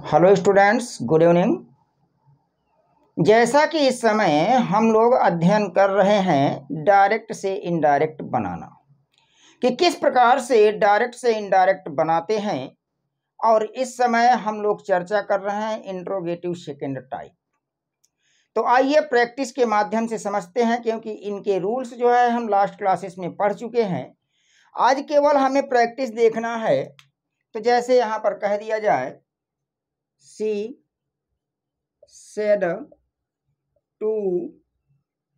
Hello students, good evening. जैसा कि इस समय हम लोग अध्ययन कर रहे हैं डायरेक्ट से इनडायरेक्ट बनाना, कि किस प्रकार से डायरेक्ट से इनडायरेक्ट बनाते हैं, और इस समय हम लोग चर्चा कर रहे हैं इंट्रोगेटिव सेकेंड टाइप। तो आइए प्रैक्टिस के माध्यम से समझते हैं, क्योंकि इनके रूल्स जो है हम लास्ट क्लासेस में पढ़ चुके हैं। आज केवल हमें प्रैक्टिस देखना है। तो जैसे यहाँ पर कह दिया जाए, सी said to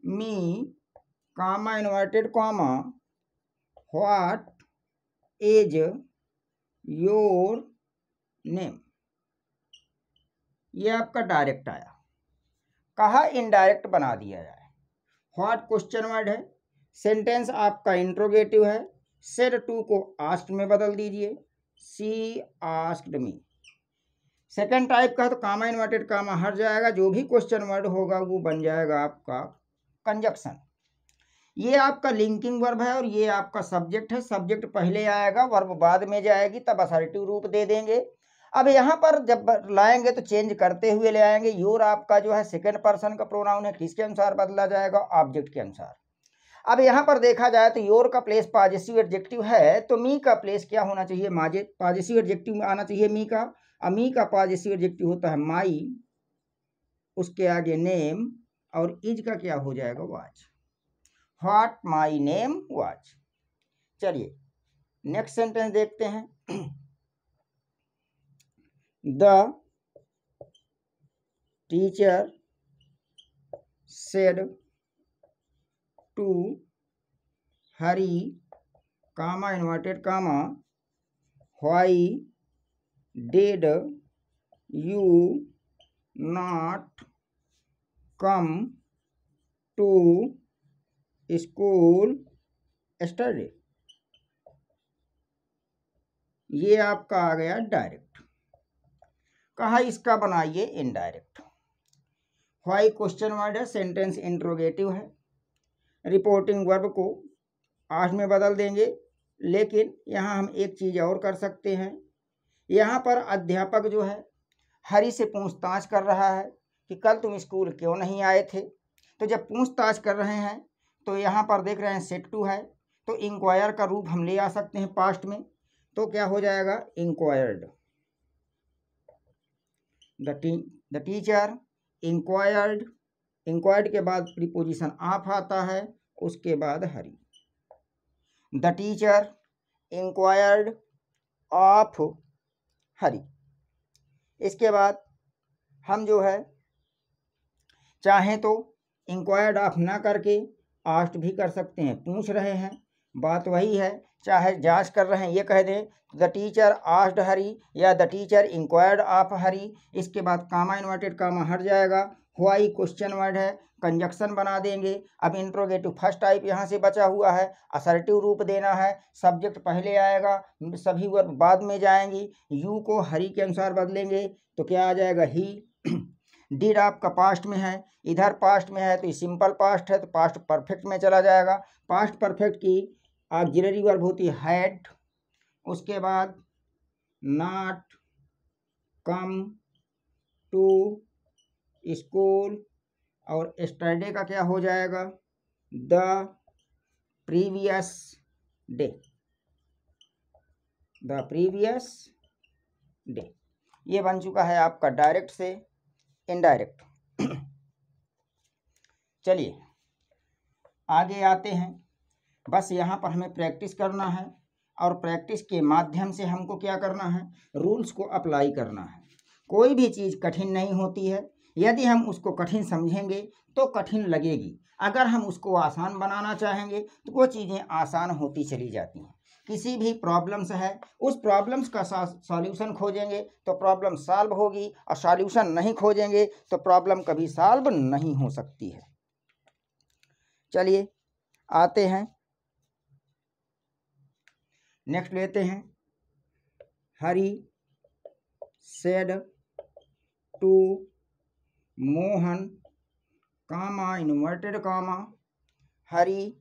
me, comma inverted comma, what is your name। ये आपका डायरेक्ट आया। कहा इनडायरेक्ट बना दिया जाए। व्हाट क्वेश्चन वर्ड है, सेंटेंस आपका इंट्रोगेटिव है। सेड टू को आस्क्ड में बदल दीजिए, सी आस्क्ड मी। सेकेंड टाइप का तो कामा इन्वर्टेड कामा हट जाएगा, जो भी क्वेश्चन वर्ड होगा वो बन जाएगा आपका कंजक्शन। ये आपका लिंकिंग वर्ब है और ये आपका सब्जेक्ट है। सब्जेक्ट पहले आएगा, वर्ब बाद में जाएगी, तब असर्टिव रूप दे देंगे। अब यहाँ पर जब लाएंगे तो चेंज करते हुए ले आएंगे। योर आपका जो है सेकेंड पर्सन का प्रोनाउन है, किसके अनुसार बदला जाएगा? ऑब्जेक्ट के अनुसार। अब यहाँ पर देखा जाए तो योर का प्लेस पॉजेसिव एडजेक्टिव है, तो मी का प्लेस क्या होना चाहिए? पॉजेसिव एडजेक्टिव में आना चाहिए मी का। मी का पॉजेसिव एडजेक्टिव होता है माई, उसके आगे नेम, और इज का क्या हो जाएगा? Was. What my name was. चलिए नेक्स्ट सेंटेंस देखते हैं। The teacher said to Hari, comma inverted comma, why did you not come to school study. ये आपका आ गया डायरेक्ट। कहा इसका बनाइए इनडायरेक्ट। व्हाई क्वेश्चन वर्ड है, सेंटेंस इंट्रोगेटिव है। रिपोर्टिंग वर्ब को आज में बदल देंगे, लेकिन यहाँ हम एक चीज़ और कर सकते हैं। यहाँ पर अध्यापक जो है हरी से पूछताछ कर रहा है कि कल तुम स्कूल क्यों नहीं आए थे। तो जब पूछताछ कर रहे हैं तो यहाँ पर देख रहे हैं सेट टू है, तो इंक्वायर का रूप हम ले आ सकते हैं पास्ट में। तो क्या हो जाएगा? Inquired. The teacher inquired. Inquired के बाद प्रीपोजिशन ऑफ आता है, उसके बाद हरी। द टीचर इंक्वायर्ड ऑफ हरी। इसके बाद हम जो है चाहें तो इंक्वायर्ड ऑफ ना करके आस्ट भी कर सकते हैं। पूछ रहे हैं, बात वही है। चाहे जांच कर रहे हैं ये कह दें द टीचर आस्क्ड हरी, या द टीचर इंक्वायर्ड ऑफ हरी। इसके बाद कामा इन्वर्टेड कामा हट जाएगा। व्हाई क्वेश्चन वर्ड है, कंजक्शन बना देंगे। अब इंट्रोगेटिव फर्स्ट टाइप यहाँ से बचा हुआ है। असर्टिव रूप देना है, सब्जेक्ट पहले आएगा, सभी वर्ब बाद में जाएंगी। यू को हरी के अनुसार बदलेंगे तो क्या आ जाएगा? ही। डिड आपका पास्ट में है, इधर पास्ट में है तो ये सिंपल पास्ट है, तो पास्ट परफेक्ट में चला जाएगा। पास्ट परफेक्ट की ऑक्सिलरी वर्ब होती है हैड, उसके बाद नॉट कम टू स्कूल, और स्टरडे का क्या हो जाएगा? The previous day. The previous day. ये बन चुका है आपका डायरेक्ट से इनडायरेक्ट। चलिए आगे आते हैं। बस यहाँ पर हमें प्रैक्टिस करना है, और प्रैक्टिस के माध्यम से हमको क्या करना है? रूल्स को अप्लाई करना है। कोई भी चीज़ कठिन नहीं होती है। यदि हम उसको कठिन समझेंगे तो कठिन लगेगी। अगर हम उसको आसान बनाना चाहेंगे तो वो चीज़ें आसान होती चली जाती हैं। किसी भी प्रॉब्लम्स है, उस प्रॉब्लम्स का सॉल्यूशन खोजेंगे तो प्रॉब्लम सॉल्व होगी, और सॉल्यूशन नहीं खोजेंगे तो प्रॉब्लम कभी सॉल्व नहीं हो सकती है। चलिए आते हैं, नेक्स्ट लेते हैं। Hari said to Mohan, comma inverted comma, Hari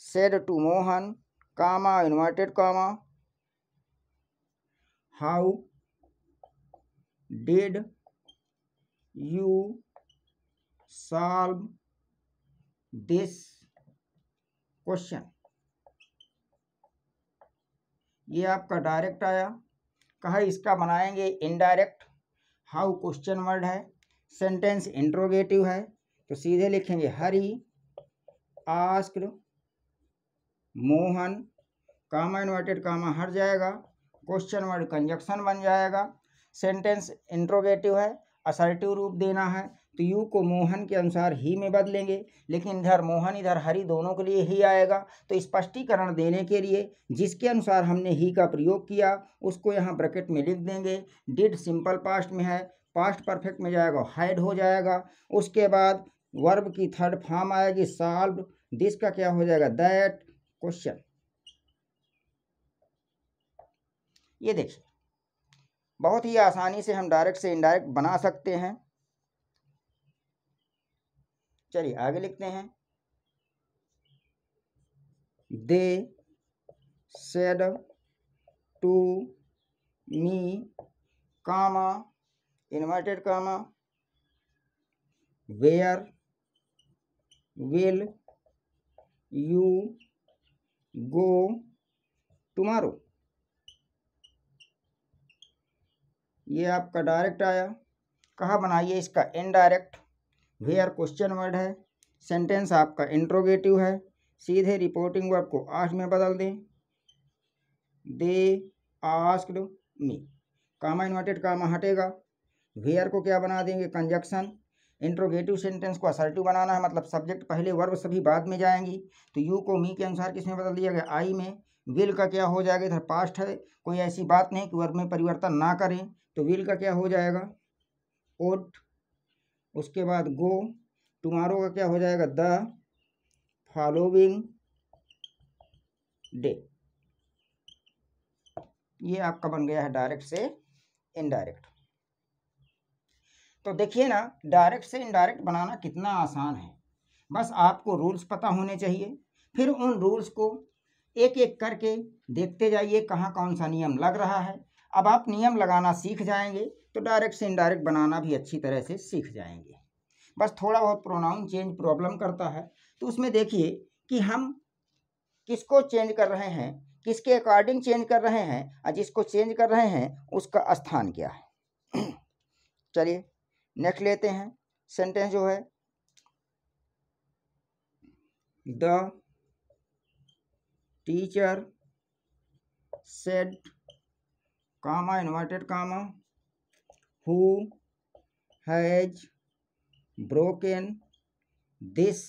said to Mohan, comma inverted comma, how did you solve this question. ये आपका डायरेक्ट आया। कहा इसका बनाएंगे इनडायरेक्ट। हाउ क्वेश्चन वर्ड है, सेंटेंस इंट्रोगेटिव है, तो सीधे लिखेंगे Hari asked Mohan, comma inverted comma हट जाएगा, क्वेश्चन वर्ड कंजक्शन बन जाएगा। सेंटेंस इंट्रोगेटिव है, असर्टिव रूप देना है, तो यू को मोहन के अनुसार ही में बदलेंगे, लेकिन इधर मोहन इधर हरी दोनों के लिए ही आएगा। तो स्पष्टीकरण देने के लिए जिसके अनुसार हमने ही का प्रयोग किया उसको यहाँ ब्रैकेट में लिख देंगे। डिड सिंपल पास्ट में है, पास्ट परफेक्ट में जाएगा हैड हो जाएगा। उसके बाद वर्ब की थर्ड फॉर्म आएगी सॉल्व, दिस का क्या हो जाएगा दैट क्वेश्चन। ये देखिए बहुत ही आसानी से हम डायरेक्ट से इनडायरेक्ट बना सकते हैं। चलिए आगे लिखते हैं। They said to me comma inverted comma where will you go tomorrow. ये आपका डायरेक्ट आया। कहाँ बनाइए इसका इनडायरेक्ट। वेयर क्वेश्चन वर्ड है, सेंटेंस आपका इंट्रोगेटिव है, सीधे रिपोर्टिंग वर्ब को आस्क्ड में बदल दें। They asked me, comma inverted कामा हटेगा। वेयर को क्या बना देंगे कंजक्शन। इंट्रोगेटिव सेंटेंस को असर्टिव बनाना है, मतलब सब्जेक्ट पहले वर्ब सभी बाद में जाएंगी। तो यू को मी के अनुसार किस में बदल दिया गया आई में। विल का क्या हो जाएगा, इधर पास्ट है, कोई ऐसी बात नहीं कि वर्ब में परिवर्तन ना करें, तो विल का क्या हो जाएगा वुड। उसके बाद गो, टुमारो का क्या हो जाएगा द फॉलोइंग डे। ये आपका बन गया है डायरेक्ट से इनडायरेक्ट। तो देखिए ना डायरेक्ट से इनडायरेक्ट बनाना कितना आसान है। बस आपको रूल्स पता होने चाहिए, फिर उन रूल्स को एक एक करके देखते जाइए कहाँ कौन सा नियम लग रहा है। अब आप नियम लगाना सीख जाएंगे तो डायरेक्ट से इनडायरेक्ट बनाना भी अच्छी तरह से सीख जाएंगे। बस थोड़ा बहुत प्रोनाउन चेंज प्रॉब्लम करता है, तो उसमें देखिए कि हम किसको चेंज कर रहे हैं, किसके अकॉर्डिंग चेंज कर रहे हैं, और जिसको चेंज कर रहे हैं उसका स्थान क्या है। चलिए नेक्स्ट लेते हैं। सेंटेंस जो है the teacher said comma inverted comma who has broken this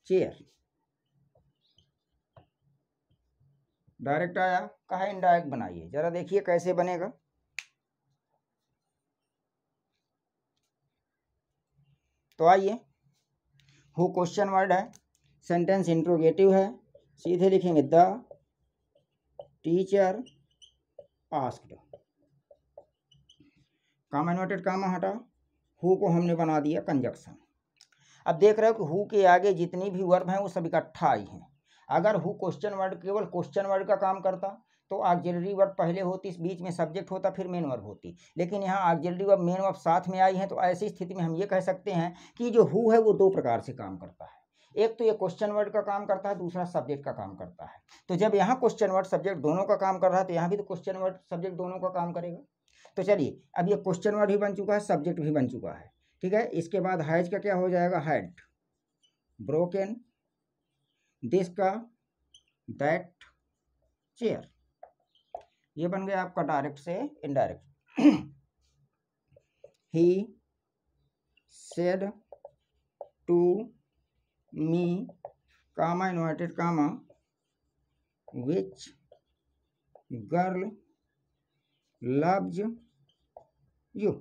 chair. Direct आया। कहा इनडायरेक्ट बनाइए, जरा देखिए कैसे बनेगा। तो आइए, हु क्वेश्चन वर्ड है, सेंटेंस इंट्रोगेटिव है, सीधे लिखेंगे the teacher asked, comma inverted comma हटा, हु को हमने बना दिया कंजक्शन। अब देख रहे हो कि हु के आगे जितनी भी वर्ब हैं वो सब इकट्ठा आई हैं। अगर हु क्वेश्चन वर्ड केवल क्वेश्चन वर्ड का काम करता तो ऑक्सिलरी वर्ब पहले होती, इस बीच में सब्जेक्ट होता, फिर मेन वर्ब होती, लेकिन यहाँ ऑक्सिलरी वर्ब मेन वर्ब साथ में आई है। तो ऐसी स्थिति में हम ये कह सकते हैं कि जो हु है वो दो प्रकार से काम करता है। एक तो ये क्वेश्चन वर्ड का काम करता है, दूसरा सब्जेक्ट का काम करता है। तो जब यहाँ क्वेश्चन वर्ड सब्जेक्ट दोनों का काम कर रहा है तो यहाँ भी तो क्वेश्चन वर्ड सब्जेक्ट दोनों का काम करेगा। तो चलिए अब ये क्वेश्चन वर्ड भी बन चुका है, सब्जेक्ट भी बन चुका है, ठीक है। इसके बाद हैज का क्या हो जाएगा हैड, ब्रोकन दिस का दैट चेयर। ये बन गया आपका डायरेक्ट से indirect. He said to me comma inverted comma which girl loves you.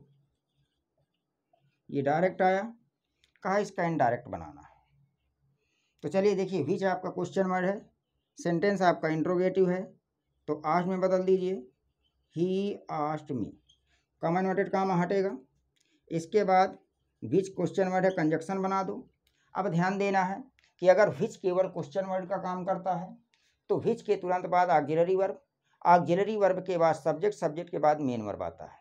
ये डायरेक्ट आया। कहा इसका इनडायरेक्ट बनाना है। तो चलिए देखिए, विच आपका क्वेश्चन वर्ड है, सेंटेंस आपका इंट्रोगेटिव है, तो आस्क्ड में बदल दीजिए he asked me, comma inverted कामा हटेगा। इसके बाद विच क्वेश्चन वर्ड है, कंजक्शन बना दो। अब ध्यान देना है कि अगर विच केवल क्वेश्चन वर्ड का काम करता है तो विच के तुरंत बाद ऑक्सिलरी वर्ब, ऑक्सिलरी वर्ब के बाद सब्जेक्ट, सब्जेक्ट के बाद मेन वर्ब आता है।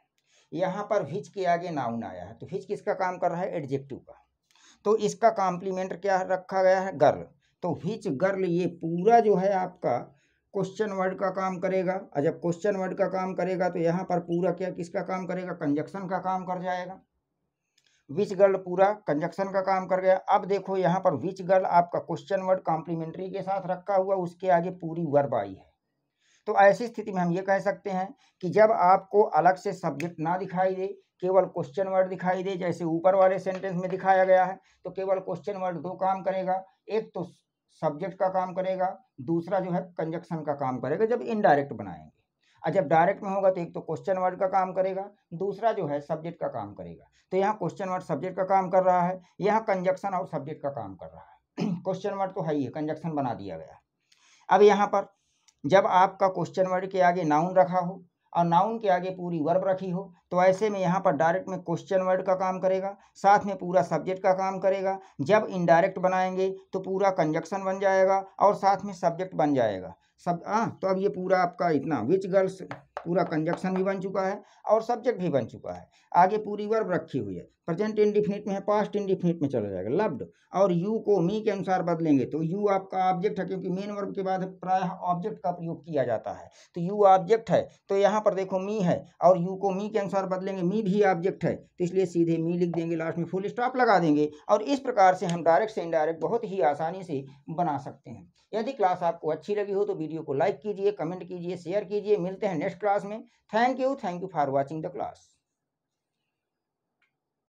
यहाँ पर विच के आगे नाउन आया है, तो विच किसका काम कर रहा है? एडजेक्टिव का। तो इसका कॉम्प्लीमेंट क्या रखा गया है? गर्ल। तो विच गर्ल, ये पूरा जो है आपका क्वेश्चन वर्ड का काम करेगा, और जब क्वेश्चन वर्ड का काम करेगा तो यहाँ पर पूरा क्या किसका काम करेगा? कंजक्शन का काम कर जाएगा। विच गर्ल पूरा कंजक्शन का काम कर गया। अब देखो यहाँ पर विच गर्ल आपका क्वेश्चन वर्ड कॉम्प्लीमेंट्री के साथ रखा हुआ, उसके आगे पूरी वर्ब आई है। तो ऐसी स्थिति में हम ये कह सकते हैं कि जब आपको अलग से सब्जेक्ट ना दिखाई दे, केवल क्वेश्चन वर्ड दिखाई दे, जैसे ऊपर वाले सेंटेंस में दिखाया गया है, तो केवल क्वेश्चन वर्ड दो काम करेगा, एक तो सब्जेक्ट का काम करेगा, दूसरा जो है कंजक्शन का काम करेगा जब इनडायरेक्ट बनाएंगे। और जब डायरेक्ट में होगा तो एक तो क्वेश्चन वर्ड का काम करेगा, दूसरा जो है सब्जेक्ट का काम करेगा। तो यहाँ क्वेश्चन वर्ड सब्जेक्ट का काम कर रहा है, यहाँ कंजक्शन और सब्जेक्ट का काम कर रहा है। क्वेश्चन वर्ड तो है ही है, कंजक्शन बना दिया गया। अब यहाँ पर जब आपका क्वेश्चन वर्ड के आगे नाउन रखा हो और नाउन के आगे पूरी वर्ब रखी हो, तो ऐसे में यहाँ पर डायरेक्ट में क्वेश्चन वर्ड का काम करेगा, साथ में पूरा सब्जेक्ट का काम करेगा। जब इनडायरेक्ट बनाएंगे तो पूरा कंजक्शन बन जाएगा और साथ में सब्जेक्ट बन जाएगा। सब तो अब ये पूरा आपका इतना विच गर्ल्स पूरा कंजक्शन भी बन चुका है और सब्जेक्ट भी बन चुका है। आगे पूरी वर्ब रखी हुई है, प्रेजेंट इंडिफिनिट में है, पास्ट इंडिफिनिट में चला जाएगा लव्ड, और यू को मी के अनुसार बदलेंगे तो यू आपका ऑब्जेक्ट है, क्योंकि मेन वर्ब के बाद प्रायः ऑब्जेक्ट का प्रयोग किया जाता है। तो यू ऑब्जेक्ट है, तो यहाँ पर देखो मी है और यू को मी के अनुसार बदलेंगे, मी भी ऑब्जेक्ट है, तो इसलिए सीधे मी लिख देंगे, लास्ट में फुल स्टॉप लगा देंगे। और इस प्रकार से हम डायरेक्ट से इनडायरेक्ट बहुत ही आसानी से बना सकते हैं। यदि क्लास आपको अच्छी लगी हो तो वीडियो को लाइक कीजिए, कमेंट कीजिए, शेयर कीजिए। मिलते हैं नेक्स्ट क्लास में। Thank you for watching the class.